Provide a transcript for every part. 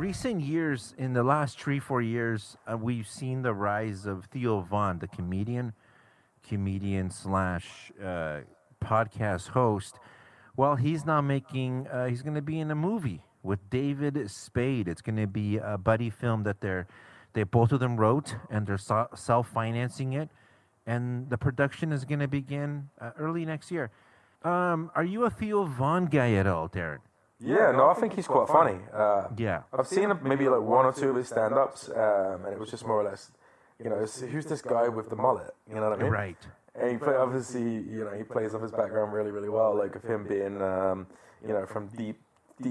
recent years, in the last 3-4 years, we've seen the rise of Theo Von, the comedian slash podcast host. Well, he's now making. He's going to be in a movie with David Spade. It's going to be a buddy film that they both of them wrote, and they're self-financing it, and the production is going to begin early next year. Are you a Theo Von guy at all, Darren? Yeah, no, I think he's quite funny. Yeah. I've seen maybe like one or two of his stand-ups, and it was just more or less, who's this guy with the mullet? You know what I mean? Right. And obviously, he plays off his background really, really well, like of him being, from deep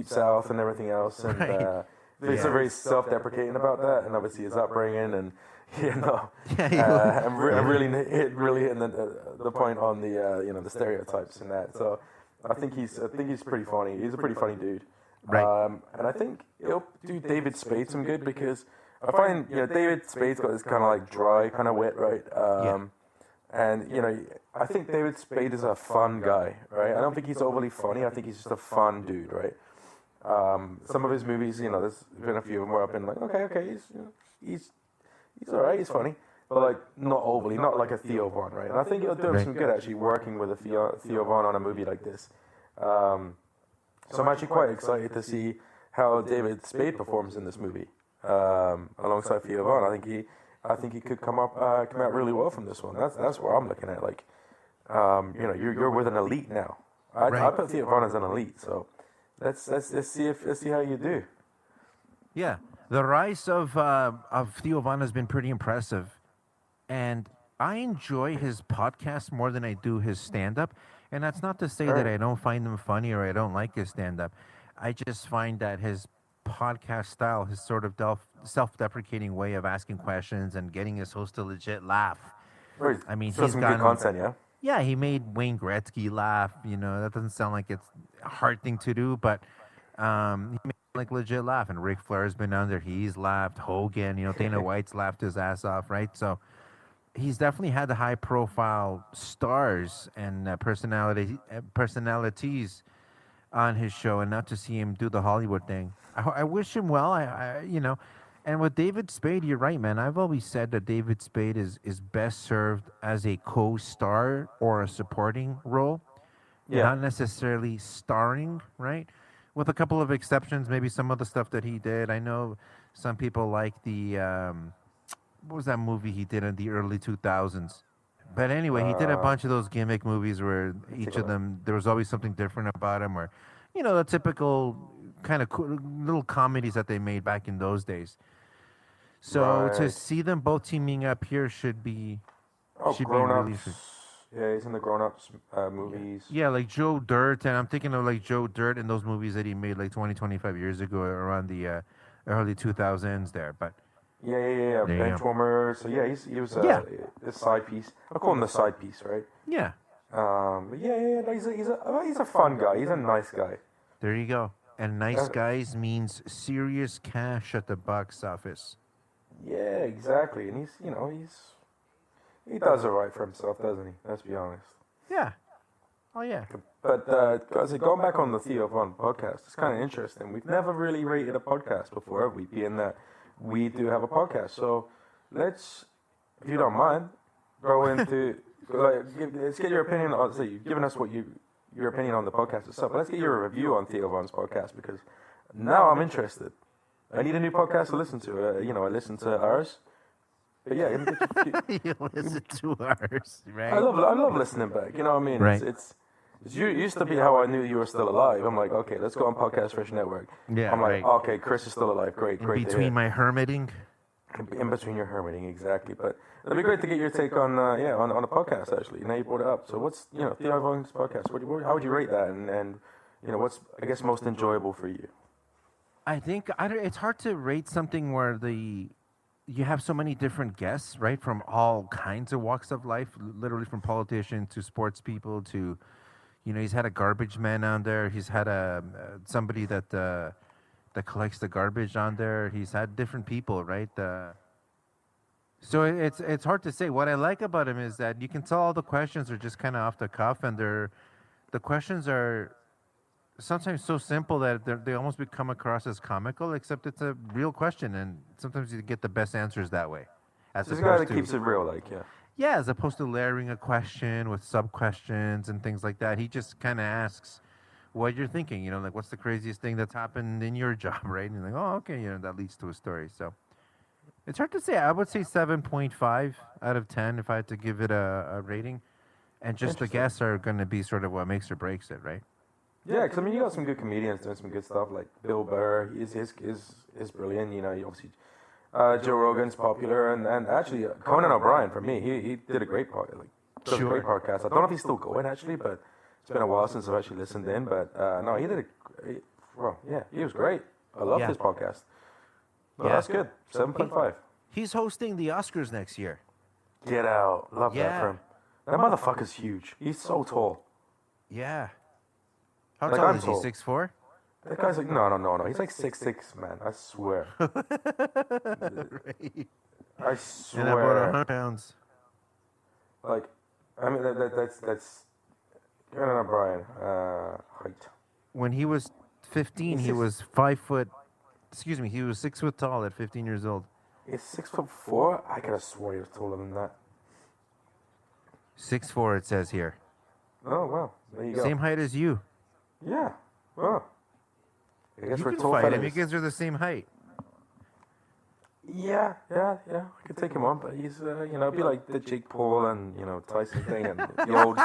south and everything else, and Right. he's very self-deprecating about that, and obviously his upbringing, and and really hitting the point on the stereotypes and that. So I think he's pretty funny. He's a pretty funny dude. Right. And I think it'll do David Spade some good, because I find David Spade's got this kind of like dry, kind of wit, right? And I think David Spade is a fun guy, right? I don't think he's overly funny. I think he's just a fun dude, right? Some of his movies, there's been a few of them where I've been like, okay, he's all right, he's funny, but like not overly, not like a Theo Von, right? And I think it'll do him some good actually working with a Theo Von on a movie like this. So I'm actually quite excited to see how David Spade performs in this movie alongside Theo Von. I think he could come out really well from this one. That's what I'm looking at. Like, you're with an elite now. I put Theo Von as an elite, so let's see how you do. Yeah, the rise of Theo Von has been pretty impressive, and I enjoy his podcast more than I do his stand-up. And that's not to say that I don't find him funny or I don't like his stand-up. I just find that his podcast style, his sort of self-deprecating way of asking questions and getting his host to legit laugh. Right. I mean, so he's some got good content, yeah. Yeah, he made Wayne Gretzky laugh. That doesn't sound like it's a hard thing to do, but he made like legit laugh. And Ric Flair's been on there; he's laughed. Hogan, Dana White's laughed his ass off, right? So he's definitely had the high-profile stars and personalities on his show, and not to see him do the Hollywood thing. I wish him well. And with David Spade, you're right, man. I've always said that David Spade is best served as a co-star or a supporting role, not necessarily starring, right? With a couple of exceptions, maybe some of the stuff that he did. I know some people like the, what was that movie he did in the early 2000s? But anyway, he did a bunch of those gimmick movies where each of them, there was always something different about him, or, the typical kind of cool, little comedies that they made back in those days. So to see them both teaming up here should be Grown Ups. Yeah, he's in the Grown Ups movies. Yeah, like Joe Dirt, and I'm thinking of like Joe Dirt and those movies that he made like 25 years ago around the early 2000s there. But yeah. Benchwarmer. So yeah, he was a side piece. I call him the side piece, right? Yeah. But he's a fun guy. He's a nice guy. There you go. And nice guys means serious cash at the box office. Yeah, exactly. And he does it right for himself, doesn't he? Let's be honest. Yeah. Oh, yeah. But going back on the Theo Von podcast, it's kind of interesting. We've never really rated a podcast before, have we? Being that we do have a podcast. So let's, if you don't mind, go into, let's get your opinion on, so you've given us your opinion on the podcast itself. But let's get your review on Theo Von's podcast, because now I'm interested. I need a new podcast to listen to. I listen to ours. But yeah, you listen to ours, right? I love listening back. You know what I mean? Right. It used to be how I knew you were still alive. I'm like, okay, let's go on Podcast Fresh Network. Yeah, I'm like, okay, Chris is still alive. Great. In between my hermiting. In between your hermiting, exactly. But it'd be great to get your take on the podcast. Actually, now you brought it up. So what's Theo Von's podcast? How would you rate that? And what's, I guess, most enjoyable for you? I think it's hard to rate something where you have so many different guests, right, from all kinds of walks of life, literally from politicians to sports people to, he's had a garbage man on there. He's had somebody that collects the garbage on there. He's had different people, right? So it's hard to say. What I like about him is that you can tell all the questions are just kind of off the cuff, and the questions are sometimes so simple that they almost become across as comical, except it's a real question, and sometimes you get the best answers that way. As This guy opposed that to, keeps it real, like, yeah. yeah, as opposed to layering a question with sub-questions and things like that. He just kind of asks what you're thinking, you know, like what's the craziest thing that's happened in your job, right? And you're like, oh, okay, you know, that leads to a story. So it's hard to say. I would say 7.5 out of 10 if I had to give it a rating. And just the guests are going to be sort of what makes or breaks it, right? Yeah, because I mean, you got some good comedians doing some good stuff, like Bill Burr. Is brilliant. You know, obviously Joe Rogan's popular, and actually Conan O'Brien for me, he did a great podcast. Like, does a great podcast. I don't know if he's still going actually, but it's been a while since I've actually listened in. But no, he did he was great. I love his podcast. No, that's good. 7.5. He's hosting the Oscars next year. Get out. Love that for him. That motherfucker's huge. He's so tall. Yeah. How Like, tall I'm is tall. he? 6'4"? That guy's like, no. He's like 6'6", man. I swear. Right. I And swear. about 100 pounds. Like, I mean, that's Conan O'Brien height. When he was 15, he was 5 foot. Excuse me, he was 6 foot tall at 15 years old. He's 6'4". I could have sworn he was taller than that. 6'4", it says here. Oh wow, there you go. Same height as you. Yeah. Oh. I guess You we're can tall fight him. You fellas. guys are the same height. Yeah. I could take him on, but he's it'd be like the Jake Paul and Tyson thing and the old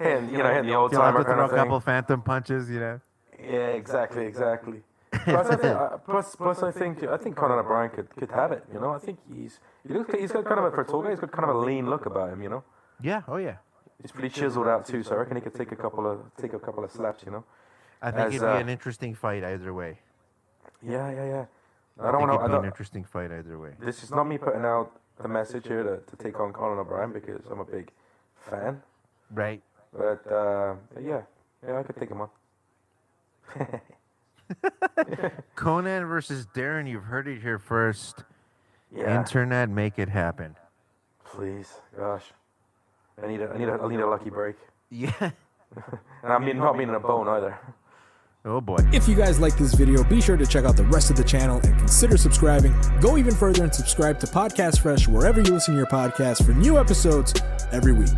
and the old You'll have timer to kind throw of a thing. couple phantom punches, you know. Yeah, exactly. Plus, I think Conan O'Brien could have it. You know, I think he's got kind of a for a tall guy, he's got kind of a lean look about him. You know, Yeah. Oh yeah. he's pretty chiseled out too. So I reckon he could take a couple of slaps. You know. I think As, it'd be an interesting fight either way. Yeah. I think it'd be an interesting fight either way. This is not me putting out the message here to take on Conan O'Brien because I'm a big fan. Right. But yeah, I could take him on. Conan versus Darren. You've heard it here first. Yeah. Internet, make it happen. Please, gosh, I need a lucky break, Yeah. and I mean not meaning a bone either. Oh boy. If you guys like this video, be sure to check out the rest of the channel and consider subscribing. Go even further and subscribe to Podcast Fresh wherever you listen to your podcasts for new episodes every week.